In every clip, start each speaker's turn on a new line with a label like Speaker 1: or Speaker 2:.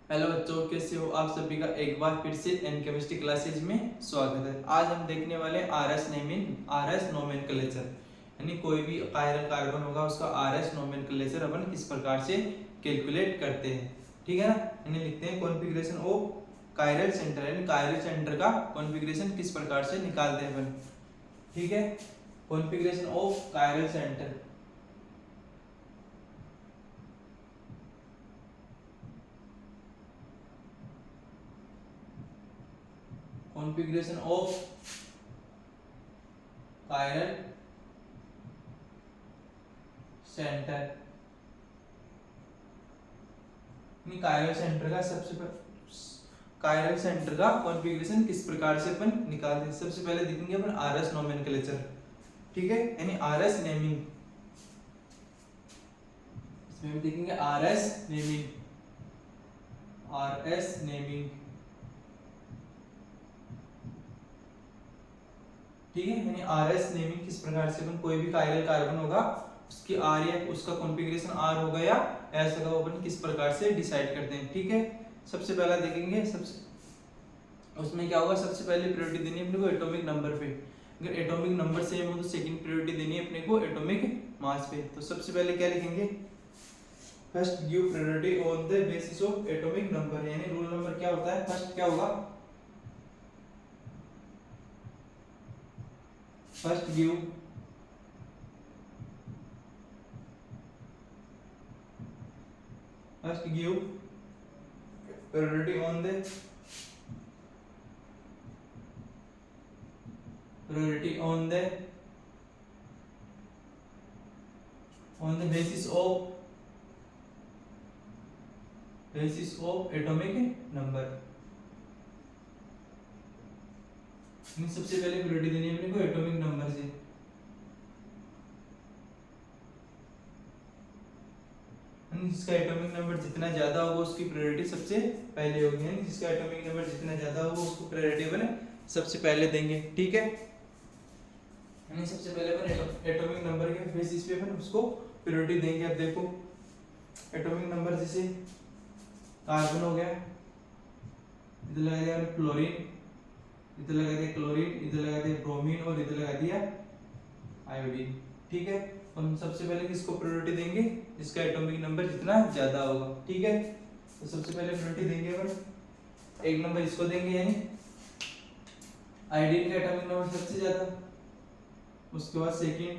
Speaker 1: Hello बच्चों, कैसे हो आप सभी का एक बार फिर से एन केमिस्ट्री क्लासेज में स्वागत है। आज हम देखने वाले आरएस नोमेनक्लेचर, यानी कोई भी कायरल कार्बन होगा उसका आरएस नोमेनक्लेचर अपन किस प्रकार से कैलकुलेट करते हैं। ठीक है ना। यानी लिखते हैं कॉन्फ़िगरेशन ऑफ कायरल सेंटर, यानी कायरल सेंटर का कॉन्फ़िगरेशन किस प्रकार से निकालते हैं अपन। ठीक है, configuration of chiral centre. Configuration of chiral centre, chiral centre का कायरल सेंटर का कॉन्फ़िगरेशन किस प्रकार से अपन निकालते हैं। सबसे पहले देखेंगे अपन आरएस नोमेनक्लेचर। ठीक है, यानी आरएस नेमिंग। इसमें हम देखेंगे आरएस नेमिंग। ठीक है, यानी आरएस नेमिंग किस प्रकार से अपन कोई भी कायरल कार्बन होगा उसकी आर या उसका कॉन्फ़िगरेशन आर होगा या एस होगा, अपन किस प्रकार से डिसाइड करते हैं। ठीक है, सबसे पहला देखेंगे उसमें क्या होगा। सबसे पहले प्रायोरिटी देनी है अपने को एटॉमिक नंबर पे। अगर एटॉमिक नंबर सेम हो तो सेकंड प्रायोरिटी देनी है अपने को एटॉमिक मास पे। तो सबसे पहले क्या लिखेंगे, first give priority on the basis of atomic number. यानी रूल नंबर क्या होता है, फर्स्ट क्या होगा, first give priority on the basis of atomic number। सबसे पहले प्रायोरिटी देनी है अपने को एटॉमिक नंबर से। जिसका एटॉमिक नंबर जितना ज्यादा होगा उसकी प्रायोरिटी सबसे पहले होगी। यानी जिसका एटॉमिक नंबर जितना ज्यादा होगा उसको प्रायोरिटी अपन सबसे पहले देंगे। ठीक है, यानी सबसे पहले अपन एटॉमिक नंबर के बेसिस पे अपन उसको प्रायोरिटी देंगे। अब देखो एटॉमिक नंबर जैसे कार्बन हो गया, इधर लगा दिया क्लोरीन, इधर लगा दिया क्लोरीन, इधर लगा दिया ब्रोमीन और इधर लगा दिया आयोडीन। ठीक है, हम सबसे पहले किसको प्रायोरिटी देंगे, जिसका एटॉमिक नंबर जितना ज्यादा होगा। ठीक है, तो सबसे पहले प्रायोरिटी देंगे अपन एक नंबर इसको देंगे, यानी आयोडीन का एटॉमिक नंबर सबसे ज्यादा, उसके बाद सेकंड,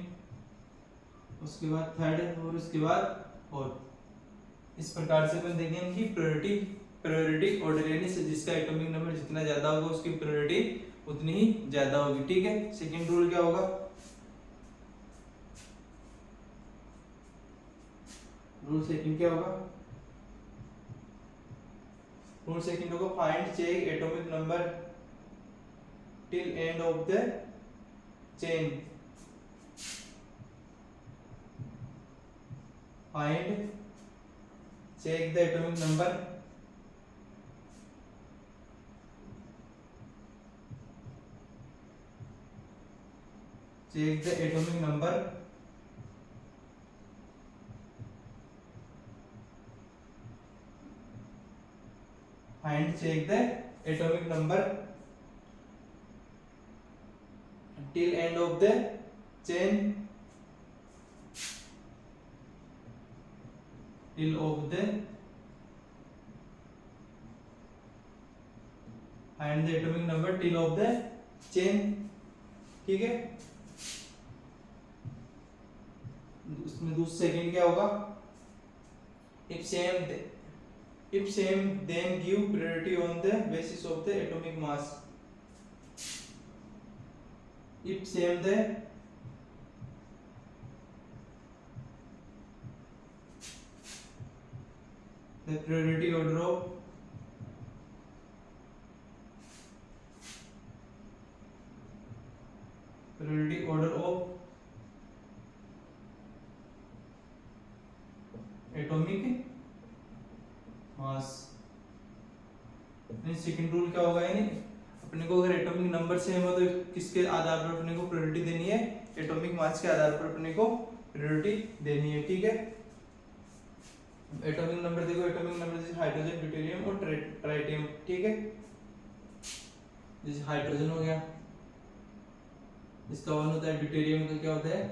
Speaker 1: उसके बाद थर्ड और उसके बाद फोर्थ। इस प्रकार से अपन देखेंगे इनकी प्रायोरिटी ऑर्डर, यानी जिसका एटॉमिक नंबर जितना ज्यादा होगा उसकी प्रायोरिटी उतनी ही ज्यादा होगी। ठीक है, सेकंड रूल क्या होगा, रूल सेकंड क्या होगा, रूल सेकंड होगा find check atomic number till end of the chain. Find check the atomic number check the atomic number find check the atomic number till end of the chain, till of the find the atomic number till of the chain। ठीक है, उसमें दूसरा second क्या होगा, if same then give priority on the basis of the atomic mass। if same the priority order of atomic mass. Second rule क्या होगा, यानी अपने को अगर एटॉमिक नंबर सेम हो तो किसके आधार पर अपने को प्रायोरिटी देनी है, एटॉमिक मास के आधार पर अपने को प्रायोरिटी देनी है। ठीक है, एटॉमिक नंबर देखो, एटॉमिक नंबर जैसे हाइड्रोजन, ड्यूटेरियम और ट्राइटियम, ठीक है। जैसे हाइड्रोजन हो गया, इसका 1 होता है, ड्यूटेरियम का क्या होता है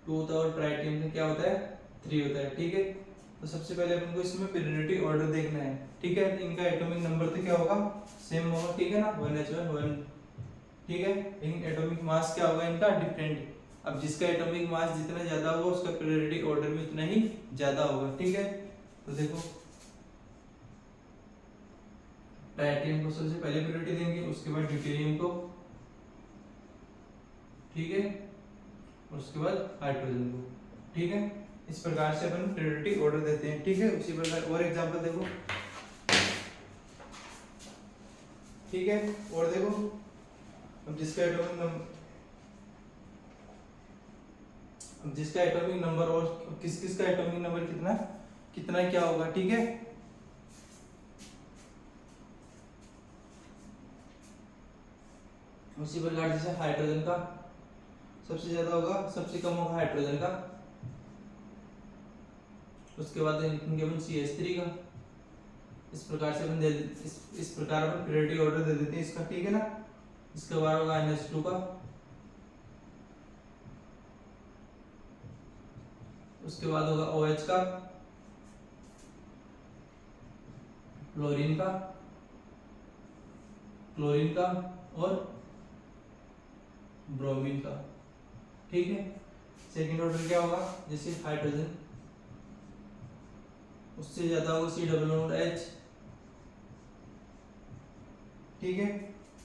Speaker 1: 2 होता है, और ट्राइटियम का क्या होता है 3 होता है, ठीक है। तो सबसे पहले अपन को इसमें पीरियोडिक ऑर्डर देखना है, ठीक है। तो इनका एटॉमिक नंबर तो क्या होगा सेम होगा, ठीक है ना, 1h1 1, ठीक है। लेकिन एटॉमिक मास क्या होगा इनका डिफरेंट। अब जिसका एटॉमिक मास जितना ज्यादा होगा उसका पीरियोडिक ऑर्डर भी उतना ही ज्यादा होगा, ठीक है। तो देखो ट्राइटियम को सबसे पहले प्रायोरिटी देंगे, उसके बाद ड्यूटेरियम को, ठीक है, और उसके बाद हाइड्रोजन को, ठीक है। इस प्रकार से अपन प्रायोरिटी ऑर्डर देते हैं, ठीक है। उसी प्रकार और एग्जांपल देखो, ठीक है। और देखो अब जिसका एटॉमिक नंबर और किस किस का एटॉमिक नंबर कितना कितना क्या होगा, ठीक है। उसी प्रकार जैसे हाइड्रोजन का सबसे ज्यादा होगा, सबसे कम होगा हाइड्रोजन का, उसके बाद लिखेंगे अपन CH3 का। इस प्रकार से अपन इस प्रकार अपन प्रायोरिटी ऑर्डर दे देते हैं इसका, ठीक है ना। इसके बाद होगा NH2 का, उसके बाद होगा OH का, क्लोरीन का और ब्रोमीन का, ठीक है। सेकंड ऑर्डर क्या होगा, जैसे हाइड्रोजन उससे ज्यादा होगा CH, ठीक है।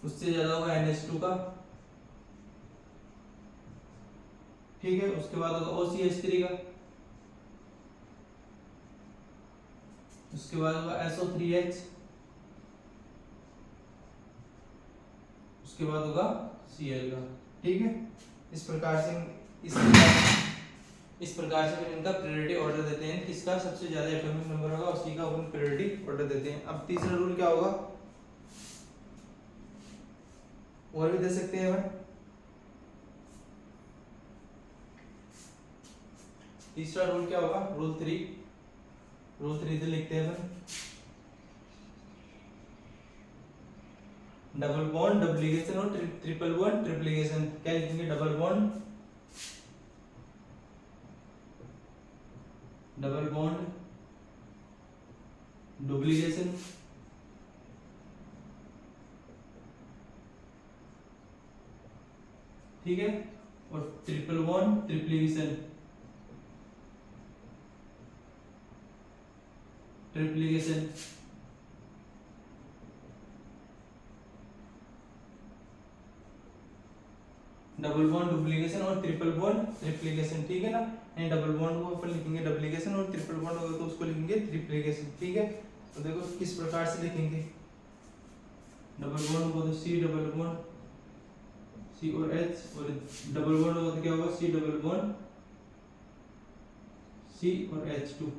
Speaker 1: उससे ज्यादा होगा NH2 का, ठीक है। उसके बाद होगा OCH3 का, उसके बाद होगा SO3H, उसके बाद होगा Cl का, ठीक है। इस प्रकार से फिर इनका प्रायोरिटी ऑर्डर देते हैं, किसका सबसे ज्यादा एटॉमिक नंबर होगा उसी का अपन प्रायोरिटी ऑर्डर देते हैं। अब तीसरा रूल क्या होगा, और भी दे सकते हैं अपन। तीसरा रूल क्या होगा, रूल 3 तो लिखते हैं अपन, डबल बॉन्ड डुप्लीकेशन और ट्रिपल बॉन्ड ट्रिप्लीकेशन। क्या लिखेंगे, डबल बॉन्ड डुप्लीकेशन, ठीक है, और triple bond triplication. Double bond duplication और ट्रिपल बॉन्ड ट्रिप्लीकेशन, ठीक है ना। डबल बॉन्ड को अपन लिखेंगे डुप्लीकेशन और ट्रिपल बॉन्ड होगा तो उसको लिखेंगे ट्रिप्लीकेशन, ठीक है। तो देखो किस प्रकार से लिखेंगे, डबल बॉन्ड होगा तो C डबल बॉन्ड C और H, और डबल बॉन्ड होगा तो क्या होगा C डबल बॉन्ड C और H2,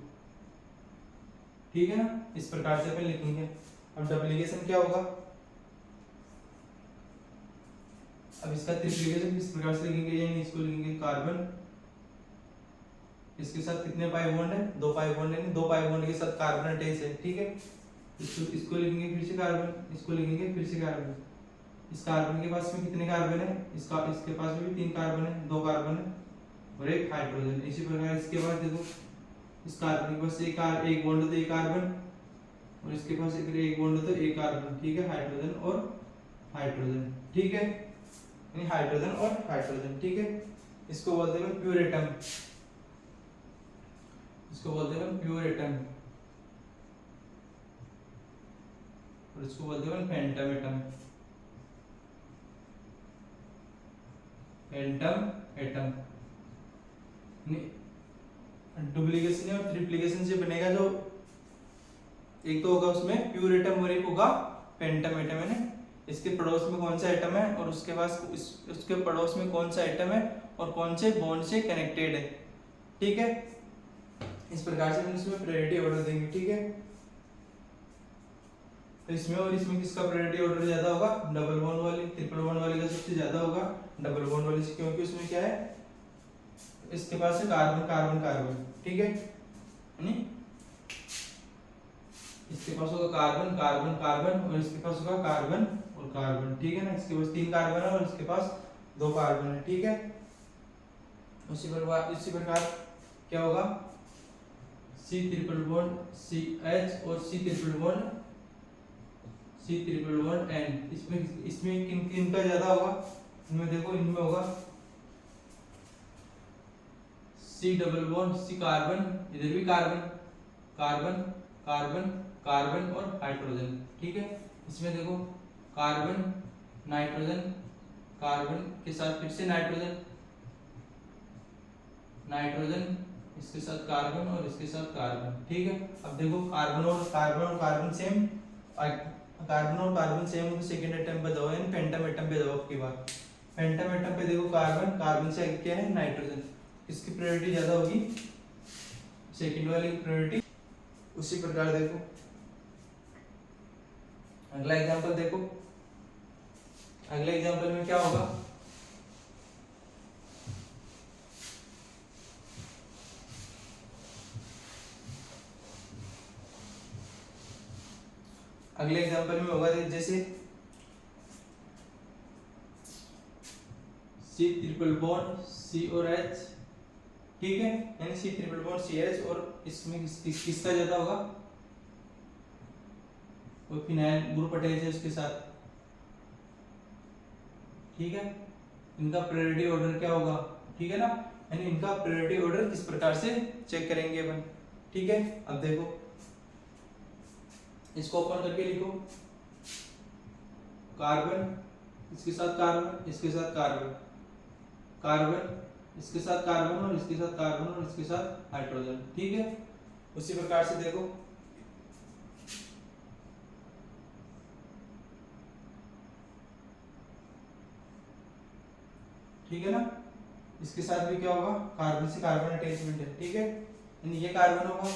Speaker 1: ठीक है ना। इस प्रकार से अपन लिखेंगे। अब डुप्लीकेशन क्या होगा, अब इसका ट्रिप्लीकेशन किस प्रकार से लिखेंगे, यानी इसको लिखेंगे कार्बन, इसके साथ कितने पाई बॉन्ड है 2 पाई बॉन्ड है, 2 पाई बॉन्ड के साथ कार्बन अटैच है, ठीक है। इसको लिखेंगे फिर से कार्बन, इसको लिखेंगे फिर से कार्बन। इस कार्बन के पास में कितने कार्बन है, इसके पास में भी 3 कार्बन है, 2 कार्बन है और एक हाइड्रोजन। इसी प्रकार इसके बाद देखो इस कार्बन के पास एक बॉन्ड तो एक कार्बन, और इसके पास एक बॉन्ड तो एक कार्बन, ठीक है, हाइड्रोजन और हाइड्रोजन, ठीक है, यानी हाइड्रोजन और हाइड्रोजन, ठीक है। इसको बोलते हैं प्योर एटम, इसको बोलते हैं प्योर एटम, और इसको बोलते हैं फैंटम एटम, एटम। डुप्लीकेशन और ट्रिप्लीकेशन से बनेगा जो एक तो होगा उसमें प्योर एटम और एक होगा पेंटम एटम, है ना। इसके पड़ोस में कौन सा एटम है और उसके पास उसके पड़ोस में कौन सा एटम है और कौन से बॉन्ड से कनेक्टेड है, ठीक है। इस प्रकार से हम इसमें प्रायोरिटी ऑर्डर देंगे, ठीक है। तो इसमें और इसमें किसका प्रायोरिटी ऑर्डर ज्यादा होगा, डबल बॉन्ड वाली, ट्रिपल बॉन्ड वाली का सबसे ज्यादा होगा डबल बॉन्ड वाली से, क्योंकि उसमें क्या है इसके पास है कार्बन कार्बन कार्बन, ठीक है, यानी इसके पास होगा कार्बन कार्बन कार्बन और इसके पास होगा कार्बन और कार्बन, ठीक है ना। इसके पास 3 कार्बन है और इसके पास 2 कार्बन है, ठीक है। इसी प्रकार क्या होगा, C ट्रिपल बॉन्ड CH और C ट्रिपल बॉन्ड N। इसमें किन किन का ज्यादा होगा, इनमें देखो, इनमें होगा C double bond C carbon, इधर भी कार्बन कार्बन कार्बन कार्बन और हाइड्रोजन, ठीक है। इसमें देखो कार्बन नाइट्रोजन, कार्बन के साथ फिर से नाइट्रोजन नाइट्रोजन, इसके साथ कार्बन और इसके साथ कार्बन, ठीक है। अब देखो कार्बन और कार्बन सेम, कार्बन और कार्बन सेम हो तो सेकंड एटम पे जाओ, यानी पेंटम एटम पे जाओ। आपकी बात पेंटम एटम पे देखो कार्बन, कार्बन से आगे क्या है, नाइट्रोजन। किसकी प्रायोरिटी ज्यादा होगी, सेकंड वाले की प्रायोरिटी। उसी प्रकार देखो अगला एग्जांपल देखो, अगले एग्जांपल में क्या होगा, अगले एग्जांपल में होगा जैसे C ट्रिपल बॉन्ड C और H, ठीक है, यानी C ट्रिपल बॉन्ड CH और इसमें किसका ज्यादा होगा, कोई फिनाइल ग्रुप अटैच है उसके साथ, ठीक है। इनका प्रायोरिटी ऑर्डर क्या होगा, ठीक है ना, यानी इनका प्रायोरिटी ऑर्डर किस प्रकार से चेक करेंगे अपन, ठीक है। अब देखो इसको ओपन करके लिखो, कार्बन इसके साथ कार्बन, इसके साथ कार्बन, कार्बन इसके साथ कार्बन और इसके साथ कार्बन और इसके साथ हाइड्रोजन, ठीक है। उसी प्रकार से देखो ठीक है ना, इसके साथ भी क्या होगा, कार्बन से कार्बन अटैचमेंट है, ठीक है। यानी ये कार्बन होगा,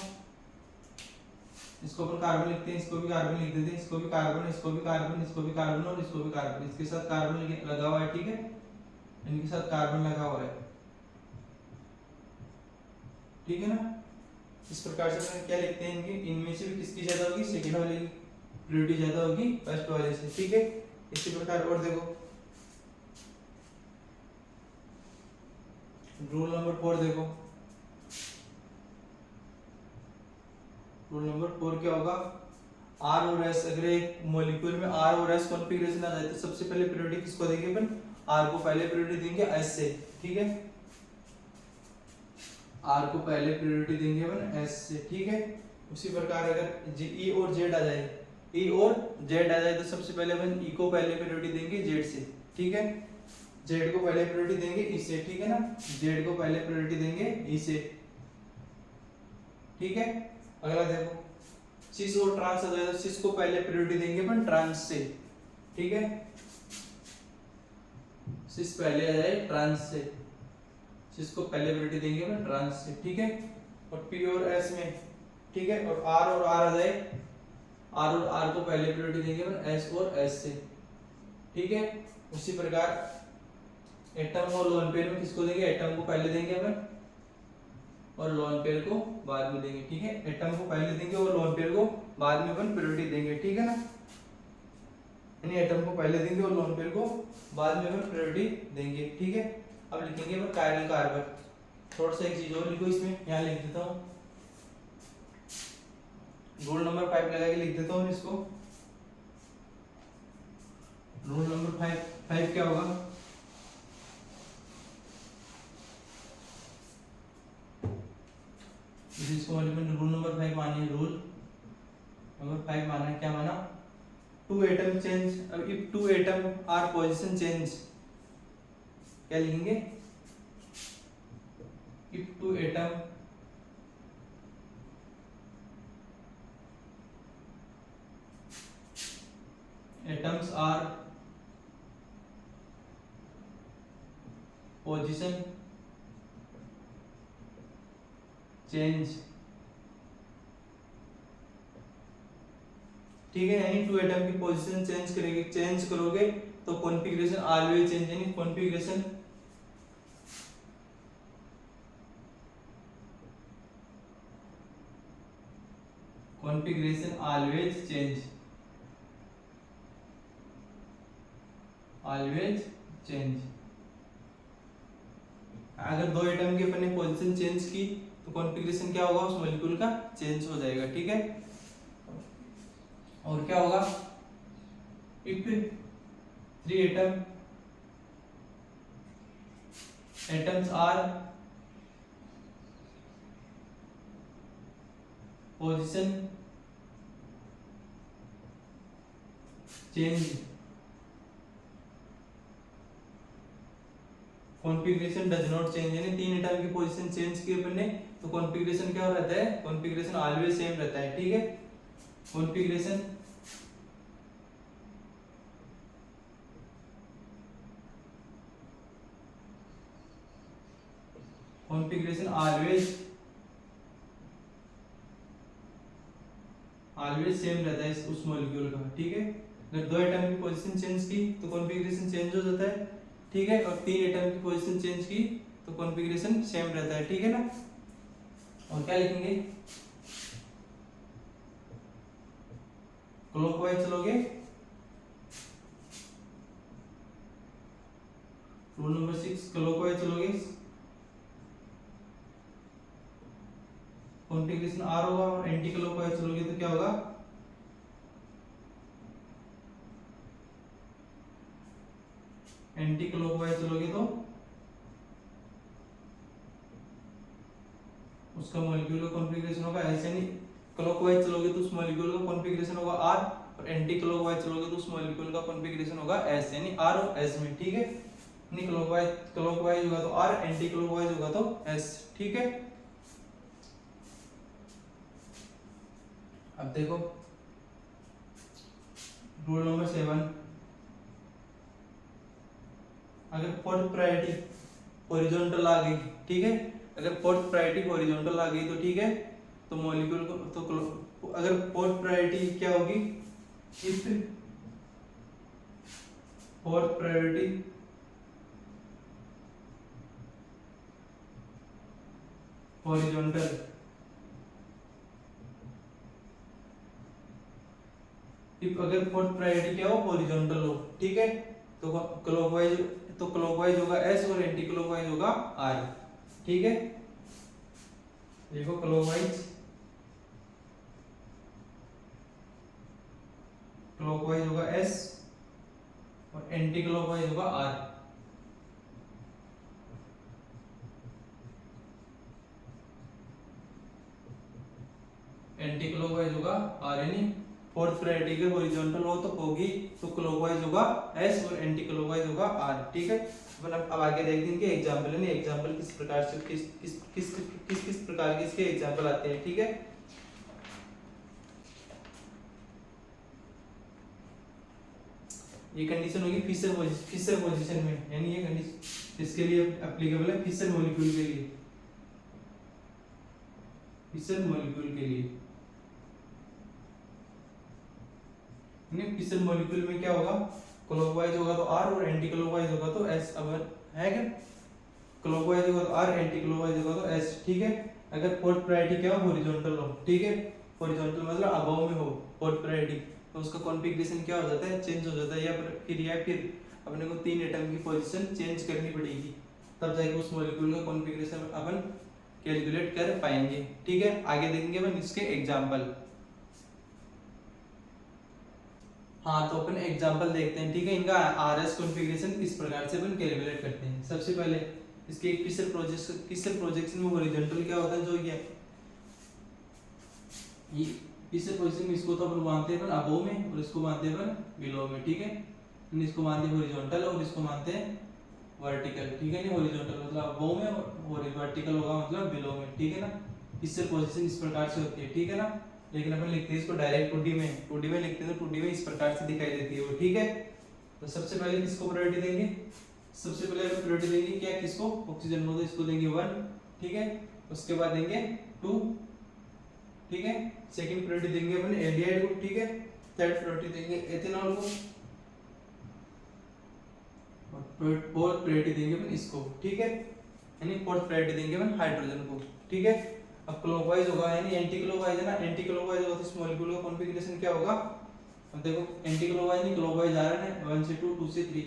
Speaker 1: इसको अपन कार्बन लिखते हैं, इसको भी कार्बन लिख देते हैं, इसको भी कार्बन, इसको भी कार्बन, इसको भी कार्बन और इसको भी कार्बन, इसके साथ कार्बन लगा हुआ है, ठीक है, इनके साथ कार्बन लगा हुआ है, ठीक है ना। इस प्रकार से अपन क्या लिखते हैं, इनके इनमें से भी किसकी ज्यादा होगी, सेकंड वाले की प्रायोरिटी ज्यादा होगी फर्स्ट वाले से, ठीक है। इसी प्रकार और देखो रूल नंबर 4 देखो, रूल नंबर 4 क्या होगा, आर और एस, अगर एक मॉलिक्यूल में आर और एस कॉन्फ़िगरेशन आ जाए तो सबसे पहले प्रायोरिटी किसको देंगे अपन, आर को पहले प्रायोरिटी देंगे एस से, ठीक है, आर को पहले प्रायोरिटी देंगे अपन एस से, ठीक है। उसी प्रकार अगर ई और जेड आ जाए, ई और जेड आ जाए तो सबसे पहले अपन ई को पहले प्रायोरिटी देंगे जेड से, ठीक है, जेड को पहले प्रायोरिटी देंगे ई से, ठीक है ना, जेड को पहले प्रायोरिटी देंगे ई से, ठीक है। अगला देखो सिस और ट्रांस आ जाए तो सिस को पहले प्रायोरिटी देंगे अपन ट्रांस से, ठीक है, सिस पहले आ जाए ट्रांस से, सिस को पहले प्रायोरिटी देंगे अपन ट्रांस से, ठीक है। और पी और एस में, ठीक है, और आर आ जाए, आर और आर को पहले प्रायोरिटी देंगे अपन एस और एस से, ठीक है। उसी प्रकार एटम और लोन पेयर में किसको देंगे, एटम को पहले देंगे अपन और लोन पेयर को बाद में देंगे, ठीक है, एटम को पहले देंगे और लोन पेयर को बाद में अपन प्रायोरिटी देंगे, ठीक है ना, यानी एटम को पहले देंगे और लोन पेयर को बाद में अपन प्रायोरिटी देंगे, ठीक है। अब लिखेंगे अपन कायरल कार्बन, थोड़ा सा एक चीज और लिखो इसमें, यहाँ लिख देता हूँ, रूल नंबर 5 लगा के लिख देता हूँ इसको। रूल नंबर 5 क्या होगा, इसको रूल नंबर 5 मानिए, रूल नंबर 5 माना है, क्या माना, टू एटम चेंज, अब if two atom are position change, क्या लिखेंगे, if two atom atoms are position change, ठीक है, यानी टू एटम की पोजीशन चेंज करोगे तो कॉन्फ़िगरेशन ऑलवेज चेंज, यानी configuration always change, always change. अगर दो एटम की अपन ने पोजीशन चेंज की तो कॉन्फ़िगरेशन क्या होगा उस मॉलिक्यूल का, चेंज हो जाएगा, ठीक है। और क्या होगा, if 3 atoms are position change, configuration does not change, यानी 3 एटम की पोजीशन चेंज की अपन ने तो कॉन्फ़िगरेशन क्या रहता है, कॉन्फ़िगरेशन ऑलवेज सेम रहता है, ठीक है। कॉन्फ़िगरेशन कॉन्फ़िगरेशन ऑलवेज सेम रहता है उस मॉलिक्यूल का, ठीक है। अगर दो एटम की पोजीशन चेंज की तो कॉन्फ़िगरेशन चेंज हो जाता है, ठीक है। और 3 एटम की पोजीशन चेंज की तो कॉन्फ़िगरेशन सेम रहता है, ठीक है ना। और क्या लिखेंगे, क्लॉकवाइज चलोगे, रूल नंबर 6 क्लॉकवाइज चलोगे, कॉन्फ़िगरेशन आर होगा। और एंटी क्लॉकवाइज चलोगे तो क्या होगा, एंटी क्लॉकवाइज चलोगे तो उसका मॉलिक्यूल का कॉन्फ़िगरेशन होगा एस, यानी क्लॉकवाइज चलोगे तो उस मॉलिक्यूल का कॉन्फ़िगरेशन होगा आर, और एंटी क्लॉकवाइज चलोगे तो उस मॉलिक्यूल का कॉन्फ़िगरेशन होगा एस, यानी आर और एस में, ठीक है। यानी क्लॉकवाइज होगा तो आर, एंटी क्लॉकवाइज होगा तो एस, ठीक है। अब देखो रूल नंबर 7, अगर फोर्थ प्रायोरिटी हॉरिजॉन्टल आ गई, ठीक है। अगर फोर्थ प्रायोरिटी हॉरिजॉन्टल आ गई तो ठीक है, तो मॉलिक्यूल को तो अगर फोर्थ प्रायोरिटी क्या होगी, if fourth priority horizontal, if अगर फोर्थ प्रायोरिटी क्या हो, हॉरिजॉन्टल हो, ठीक है, तो क्लॉकवाइज होगा एस और एंटी क्लॉकवाइज होगा आर, ठीक है। देखो क्लॉकवाइज होगा एस और एंटी क्लॉकवाइज होगा आर। एंटी क्लॉकवाइज होगा आर, यानी फोर्थ प्रायोरिटी के हॉरिजॉन्टल हो तो होगी तो क्लॉकवाइज होगा एस और एंटी क्लॉकवाइज होगा आर, ठीक है। अब आगे देखते हैं कि एग्जांपल है, एग्जांपल किस प्रकार से किस प्रकार के इसके एग्जांपल आते हैं, ठीक है। ये कंडीशन होगी फिशर पोजीशन में, यानी ये कंडीशन इसके लिए एप्लीकेबल है, फिशर मॉलिक्यूल के लिए, फिशर मॉलिक्यूल के लिए। फिशर मॉलिक्यूल में क्या होगा, क्लॉकवाइज होगा तो आर और एंटी क्लॉकवाइज होगा तो एस, अगर है क्या, क्लॉकवाइज होगा तो आर, एंटी क्लॉकवाइज होगा तो एस, ठीक है। अगर फोर्थ प्रायोरिटी क्या हो, हॉरिजॉन्टल हो, ठीक है, हॉरिजॉन्टल मतलब अबव में हो फोर्थ प्रायोरिटी, तो उसका कॉन्फ़िगरेशन क्या हो जाता है, चेंज हो जाता है, या फिर अपने को 3 एटम की पोजीशन चेंज करनी पड़ेगी, तब जाके उस मॉलिक्यूल का कॉन्फ़िगरेशन अपन कैलकुलेट कर पाएंगे, ठीक है। आगे देखेंगे अपन इसके एग्जांपल। हाँ, तो अपन एग्जांपल देखते हैं, ठीक है। इनका आरएस कॉन्फ़िगरेशन किस प्रकार से अपन कैलकुलेट करते हैं। सबसे पहले इसके एक फिशर प्रोजेक्शन में हॉरिजॉन्टल क्या होता है, जो ये फिशर प्रोजेक्शन में इसको तो अपन मानते हैं अपन अबोव में और इसको मानते हैं अपन बिलो में, ठीक है। इसको मानते हैं हॉरिजॉन्टल और इसको मानते हैं वर्टिकल, ठीक है। नहीं, हॉरिजॉन्टल मतलब अबोव में और वर्टिकल होगा मतलब बिलो में, ठीक है ना। फिशर पोजीशन इस प्रकार से होती है, ठीक है ना। लेकिन अपन लिखते हैं इसको डायरेक्ट 2D में लिखते हैं, तो 2D में इस प्रकार से दिखाई देती है वो, ठीक है। तो सबसे पहले किसको प्रायोरिटी देंगे, सबसे पहले अपन प्रायोरिटी देंगे क्या, किसको, ऑक्सीजन को, तो इसको देंगे 1, ठीक है। उसके बाद देंगे 2, ठीक है। सेकंड प्रायोरिटी देंगे अपन एल्डिहाइड को, ठीक है। थर्ड प्रायोरिटी देंगे एथेनॉल को, और फोर्थ प्रायोरिटी देंगे अपन इसको, ठीक है। यानी फोर्थ प्रायोरिटी देंगे अपन हाइड्रोजन को, ठीक है। अब क्लॉकवाइज होगा यानी एंटी क्लॉकवाइज है ना, एंटी क्लॉकवाइज होगा तो इस मॉलिक्यूल का कॉन्फ़िगरेशन क्या होगा। अब देखो एंटी क्लॉकवाइज नहीं क्लॉकवाइज आ रहा है 1 से 2 2 से 3,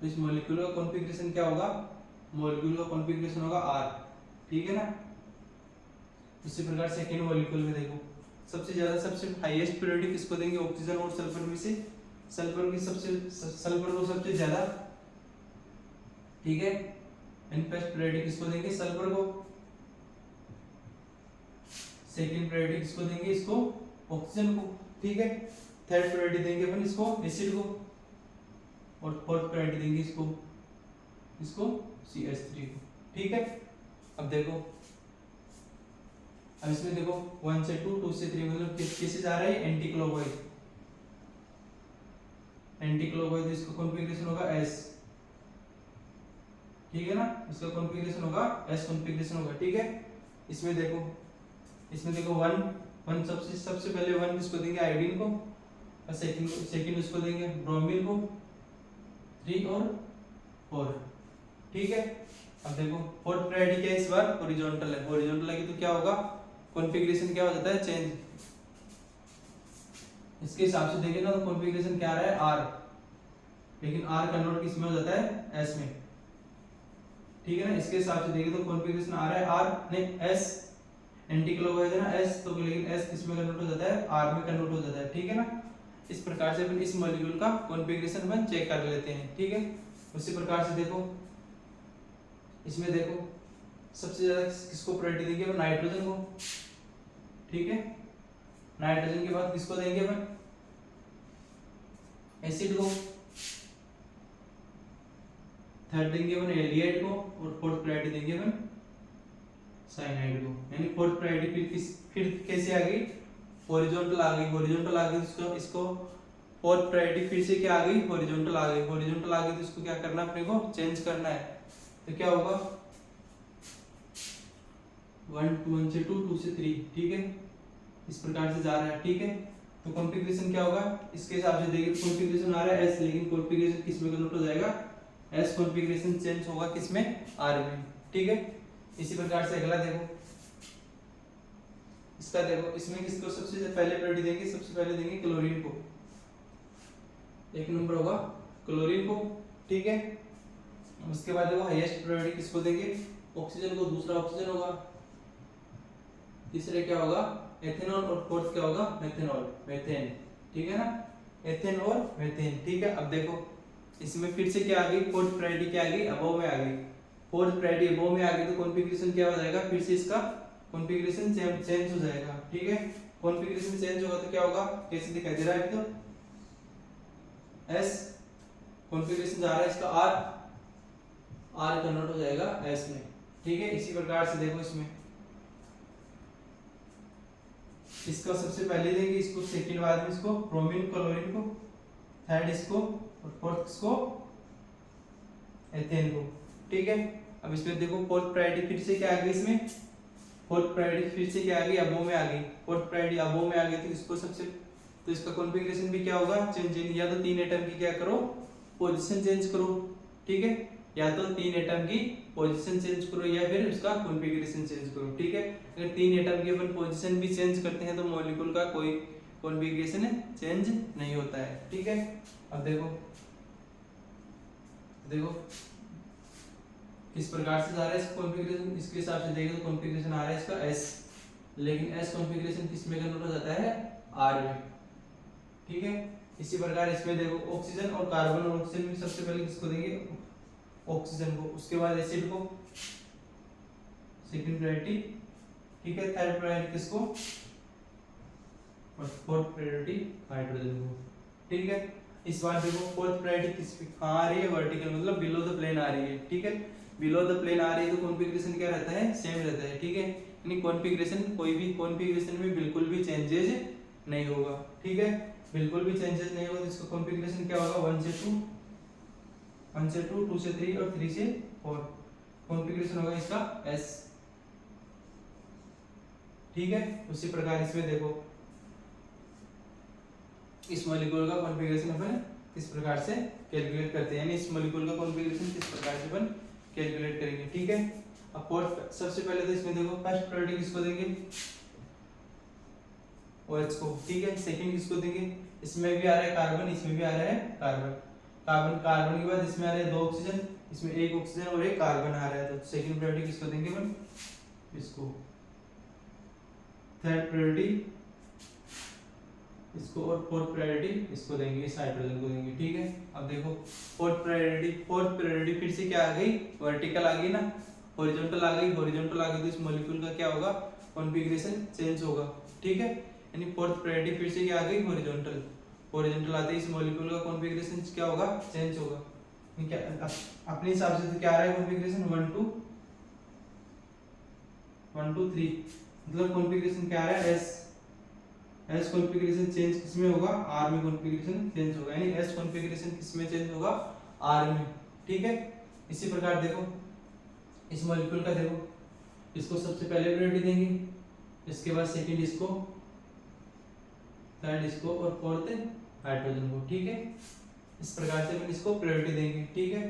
Speaker 1: तो इस मॉलिक्यूल का कॉन्फ़िगरेशन क्या होगा, मॉलिक्यूल का कॉन्फ़िगरेशन होगा R, ठीक है ना। उसी प्रकार सेकेंड मॉलिक्यूल में देखो सबसे ज्यादा सबसे हाईएस्ट प्रायोरिटी किसको देंगे, ऑक्सीजन और सल्फर में से सल्फर की सल्फर को सबसे ज्यादा, ठीक है। फर्स्ट प्रायोरिटी किसको देंगे, सल्फर को। सेकंड प्रायोरिटी किसको देंगे, इसको ऑक्सीजन को, ठीक है। थर्ड प्रायोरिटी देंगे अपन इसको एसिड को, और फोर्थ प्रायोरिटी देंगे इसको CH3 को, ठीक है। अब देखो अब इसमें देखो 1 से 2 2 से 3 मतलब किससे जा रहा है, एंटी क्लॉकवाइज, एंटी क्लॉकवाइज इसका कॉन्फ़िगरेशन होगा S, ठीक है ना। इसका कॉन्फ़िगरेशन होगा S कॉन्फ़िगरेशन होगा, ठीक है। इसमें देखो 1 सबसे पहले 1 किसको देंगे, आयोडीन को, और सेकंड उसको देंगे ब्रोमीन को, 3 और 4, ठीक है। अब देखो फोर्थ प्रायोरिटी क्या है इस बार, हॉरिजॉन्टल है, हॉरिजॉन्टल है तो क्या होगा, कॉन्फ़िगरेशन क्या हो जाता है, चेंज। इसके हिसाब से देखें ना तो कॉन्फ़िगरेशन क्या आ रहा है R, लेकिन R कन्वर्ट किस में हो जाता है S में, ठीक है ना। इसके हिसाब से देखें तो कॉन्फ़िगरेशन आ रहा है R नहीं S, एंटी क्लॉकवाइज है ना S, तो लेकिन S किस में कन्वर्ट हो जाता है, R में कन्वर्ट हो जाता है, ठीक है ना। इस प्रकार से अपन इस मॉलिक्यूल का कॉन्फ़िगरेशन अपन चेक कर लेते हैं, ठीक है। उसी प्रकार से देखो इसमें देखो सबसे ज्यादा किसको प्रायोरिटी देंगे, अपन नाइट्रोजन को, ठीक है। नाइट्रोजन के बाद किसको देंगे अपन, एसिड को, थर्ड देंगे अपन एल्डिहाइड को, और फोर्थ प्रायोरिटी देंगे अपन साइनाइड को। यानी फोर्थ प्रायोरिटी फिर कैसे आ गई, हॉरिजॉन्टल आ गई, हॉरिजॉन्टल आ गई, इसको फोर्थ प्रायोरिटी फिर से क्या आ गई, हॉरिजॉन्टल आ गई, हॉरिजॉन्टल आ गई तो इसको क्या करना है, अपने को चेंज करना है। तो क्या होगा 1 से 2 2 से 3, ठीक है। इस प्रकार से जा रहा है, ठीक है। तो कॉन्फ़िगरेशन क्या होगा, इसके हिसाब से देखिए कॉन्फ़िगरेशन आ रहा है S, लेकिन कॉन्फ़िगरेशन किस में कन्वर्ट हो जाएगा, S कॉन्फ़िगरेशन चेंज होगा किसमें, R में, ठीक है। इसी प्रकार से अगला देखो इसका, देखो इसमें किसको सबसे पहले प्रायोरिटी देंगे, सबसे पहले देंगे क्लोरीन को, एक नंबर होगा क्लोरीन को, ठीक है। उसके बाद देखो हाईएस्ट प्रायोरिटी किसको देंगे, ऑक्सीजन को, दूसरा ऑक्सीजन होगा, तीसरे क्या होगा एथेनॉल, और फोर्थ क्या होगा मेथेनॉल, मेथेन, ठीक है ना, एथेन और मेथेन, ठीक है। अब देखो इसमें फिर से क्या आ गई, फोर्थ प्रायोरिटी क्या आ गई, अबव में आ गई, फोर्थ प्रायोरिटी अबव में आ गई तो कॉन्फ़िगरेशन क्या हो जाएगा, फिर से इसका कॉन्फ़िगरेशन चेंज हो जाएगा, ठीक है। कॉन्फ़िगरेशन चेंज होगा तो क्या होगा, कैसे दिखाई दे रहा है, तो S कॉन्फ़िगरेशन जा रहा है इसका R कन्वर्ट हो जाएगा S में, ठीक है। इसी प्रकार से देखो इसमें इसका सबसे पहले देंगे इसको, सेकंड बाद में इसको ब्रोमीन क्लोरीन को, थर्ड इसको, और फोर्थ इसको एथेन को, ठीक है। अब इसमें देखो फोर्थ प्रायोरिटी फिर से क्या आ गई, इसमें फोर्थ प्रायोरिटी फिर से क्या आ गई, अबव में आ गई, फोर्थ प्रायोरिटी अबव में आ गई तो इसको सबसे, तो इसका कॉन्फ़िगरेशन भी क्या होगा चेंज, या तो 3 एटम की क्या करो पोजीशन चेंज करो, ठीक है, या तो 3 एटम की पोजीशन चेंज करो या फिर उसका कॉन्फ़िगरेशन चेंज करो, ठीक है। अगर 3 एटम की अपन पोजीशन भी चेंज करते हैं तो मॉलिक्यूल का कोई कॉन्फ़िगरेशन चेंज नहीं होता है, ठीक है। अब देखो किस प्रकार से जा रहा है इसका कॉन्फ़िगरेशन, इसके हिसाब से देखें तो कॉन्फ़िगरेशन आ रहा है इसका S, लेकिन S कॉन्फ़िगरेशन किस में कन्वर्ट हो जाता है R में, ठीक है। इसी प्रकार इसमें देखो ऑक्सीजन और कार्बन और ऑक्सीजन में सबसे पहले किसको देंगे, ऑक्सीजन को, उसके बाद एसिड को, सेकंड प्रायोरिटी, ठीक है। थर्ड प्रायोरिटी किसको, और फोर्थ प्रायोरिटी हाइड्रोजन को, ठीक है। इस बार देखो फोर्थ प्रायोरिटी किस पे आ रही है, वर्टिकल मतलब बिलो द प्लेन आ रही है, ठीक है। बिलो द प्लेन आ रही है तो कॉन्फ़िगरेशन क्या रहता है, सेम रहता है, ठीक है। यानी कॉन्फ़िगरेशन कोई भी कॉन्फ़िगरेशन में बिल्कुल भी चेंजेस नहीं होगा, ठीक है, बिल्कुल भी चेंजेस नहीं होगा। तो इसका कॉन्फ़िगरेशन क्या होगा 1 से 2 2 से 3 और 3 से 4, कॉन्फ़िगरेशन होगा इसका S, ठीक है। उसी प्रकार इसमें देखो इस मॉलिक्यूल का कॉन्फ़िगरेशन अपन किस प्रकार से कैलकुलेट करते हैं, यानी इस मॉलिक्यूल का कॉन्फ़िगरेशन किस प्रकार से अपन कैलकुलेट करेंगे, ठीक है। अब फोर्थ सबसे पहले तो इसमें देखो फर्स्ट प्रायोरिटी किसको देंगे, OH को, ठीक है। सेकंड किसको देंगे, इसमें भी आ रहा है कार्बन, इसमें भी आ रहा है कार्बन, कार्बन कार्बन के बाद इसमें आ रहे हैं 2 ऑक्सीजन, इसमें 1 ऑक्सीजन और 1 कार्बन आ रहा है, तो सेकंड प्रायोरिटी किसको देंगे अपन, इसको। थर्ड प्रायोरिटी इसको और फोर्थ प्रायोरिटी इसको देंगे, इस हाइड्रोजन को देंगे, ठीक है। अब देखो फोर्थ प्रायोरिटी फिर से क्या आ गई, वर्टिकल आ गई ना, हॉरिजॉन्टल आ गई, हॉरिजॉन्टल आ गई तो इस मॉलिक्यूल का क्या होगा, कॉन्फ़िगरेशन चेंज होगा, ठीक है। यानी फोर्थ प्रायोरिटी फिर से क्या आ गई, हॉरिजॉन्टल, हॉरिजॉन्टल आते ही इस मॉलिक्यूल का कॉन्फ़िगरेशन क्या होगा, चेंज होगा। क्या अपने हिसाब से तो क्या आ रहा है कॉन्फ़िगरेशन 1 2 3, मतलब कॉन्फ़िगरेशन क्या आ रहा है, एस कॉन्फ़िगरेशन चेंज किसमें होगा, आर में कॉन्फ़िगरेशन चेंज होगा, यानी एस कॉन्फ़िगरेशन किसमें चेंज होगा, आर में, ठीक है। इसी प्रकार देखो इस मॉलिक्यूल का देखो, इसको सबसे पहले प्रायोरिटी देंगे, इसके बाद सेकंड इसको, थर्ड इसको और फोर्थ हाइड्रोजन को, ठीक है। इस प्रकार से अपन इसको प्रायोरिटी देंगे, ठीक है।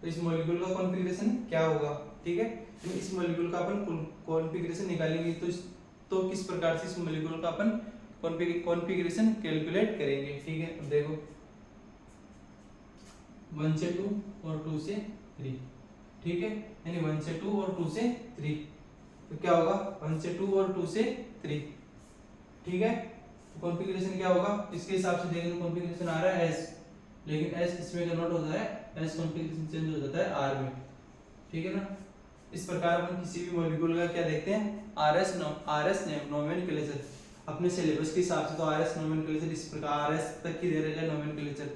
Speaker 1: तो इस मॉलिक्यूल का कॉन्फ़िगरेशन क्या होगा, ठीक है। तो इस मॉलिक्यूल का अपन कॉन्फ़िगरेशन निकालेंगे, तो किस प्रकार से इस मॉलिक्यूल का अपन कॉन्फ़िगरेशन कैलकुलेट करेंगे, ठीक है। अब देखो 1 से 2 और 2 से 3, ठीक है, यानी 1 से 2 और 2 से 3, तो क्या होगा 1 से 2 और 2 से 3, ठीक है। तो कॉन्फ़िगरेशन क्या होगा, इसके हिसाब से देखें तो कॉन्फ़िगरेशन आ रहा है एस, लेकिन एस इसमें कन्वर्ट होता है, एस कॉन्फ़िगरेशन चेंज हो जाता है आर में, ठीक है ना। इस प्रकार अपन किसी भी मॉलिक्यूल का क्या देखते हैं, आरएस नोमेनक्लेचर, अपने सिलेबस के हिसाब से तो आरएस नोमेनक्लेचर इस प्रकार आरएस तक की दे रखा है नोमेनक्लेचर,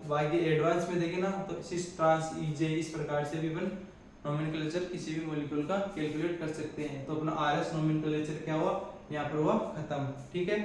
Speaker 1: बाकी एडवांस में देखें ना तो सिस ट्रांस ईजे इस प्रकार से भी अपन नोमेनक्लेचर किसी भी मॉलिक्यूल का कैलकुलेट कर सकते हैं। तो अपना आरएस नोमेनक्लेचर क्या हुआ, यहाँ पर हुआ खत्म, ठीक है।